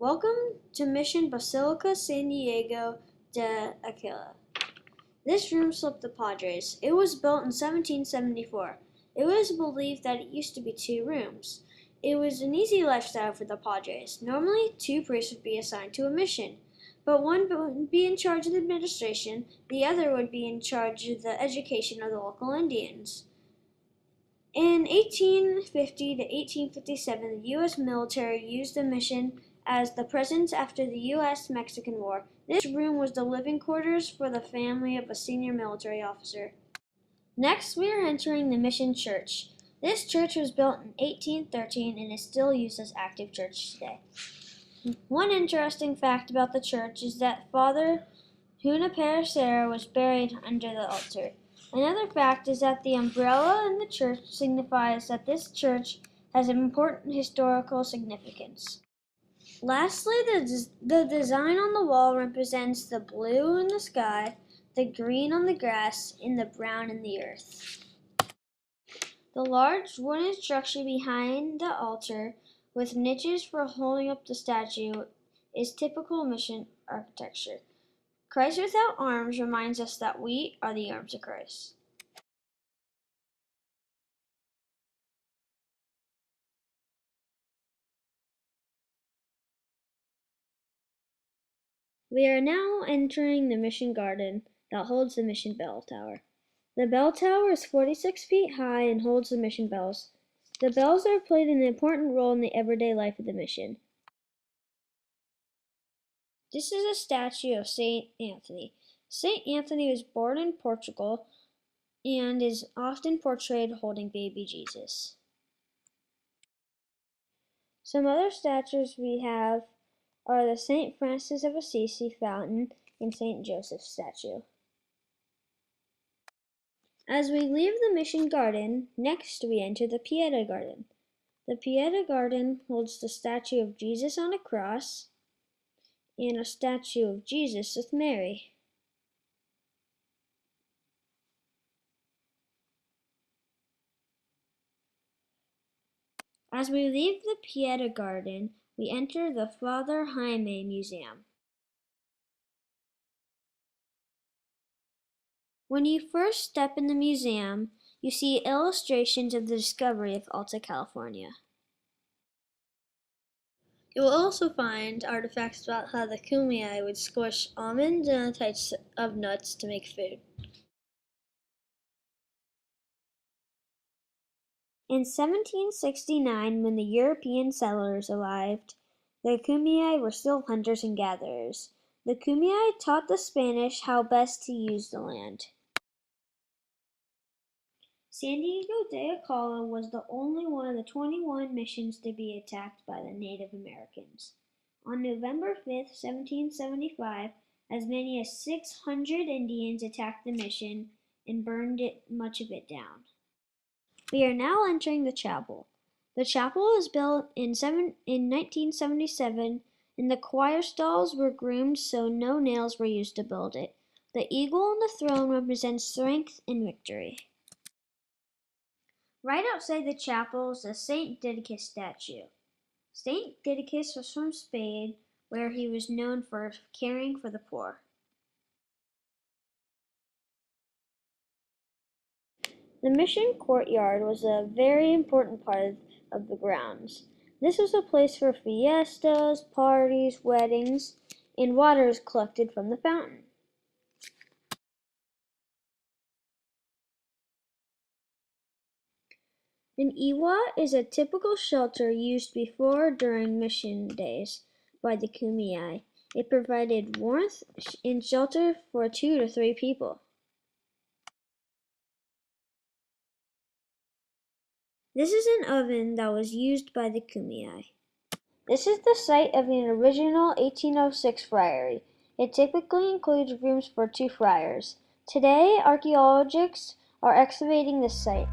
Welcome to Mission Basilica, San Diego de Alcala. This room slept the Padres. It was built in 1774. It was believed that it used to be 2 rooms. It was an easy lifestyle for the Padres. Normally, 2 priests would be assigned to a mission, but one would be in charge of the administration, the other would be in charge of the education of the local Indians. In 1850 to 1857, the U.S. military used the mission as the presence after the U.S.-Mexican War. This room was the living quarters for the family of a senior military officer. Next, we are entering the Mission Church. This church was built in 1813 and is still used as active church today. One interesting fact about the church is that Father Junipero was buried under the altar. Another fact is that the umbrella in the church signifies that this church has an important historical significance. Lastly, the design on the wall represents the blue in the sky, the green on the grass, and the brown in the earth. The large wooden structure behind the altar, with niches for holding up the statue, is typical mission architecture. Christ without arms reminds us that we are the arms of Christ. We are now entering the mission garden that holds the mission bell tower. The bell tower is 46 feet high and holds the mission bells. The bells are played an important role in the everyday life of the mission. This is a statue of Saint Anthony. Saint Anthony was born in Portugal and is often portrayed holding baby Jesus. Some other statues we have are the St. Francis of Assisi fountain and St. Joseph's statue. As we leave the Mission Garden, next we enter the Pieta Garden. The Pieta Garden holds the statue of Jesus on a cross and a statue of Jesus with Mary. As we leave the Pieta Garden, we enter the Father Jaime Museum. When you first step in the museum, you see illustrations of the discovery of Alta California. You will also find artifacts about how the Kumeyaay would squish almonds and other types of nuts to make food. In 1769, when the European settlers arrived, the Kumeyaay were still hunters and gatherers. The Kumeyaay taught the Spanish how best to use the land. San Diego de Alcala was the only one of the 21 missions to be attacked by the Native Americans. On November 5, 1775, as many as 600 Indians attacked the mission and burned much of it down. We are now entering the chapel. The chapel was built in 1977, and the choir stalls were groomed so no nails were used to build it. The eagle on the throne represents strength and victory. Right outside the chapel is a Saint Didacus statue. Saint Didacus was from Spain, where he was known for caring for the poor. The mission courtyard was a very important part of the grounds. This was a place for fiestas, parties, weddings, and water is collected from the fountain. An iwa is a typical shelter used before or during mission days by the Kumeyaay. It provided warmth and shelter for 2 to 3 people. This is an oven that was used by the Kumeyaay. This is the site of an original 1806 friary. It typically includes rooms for 2 friars. Today, archaeologists are excavating this site.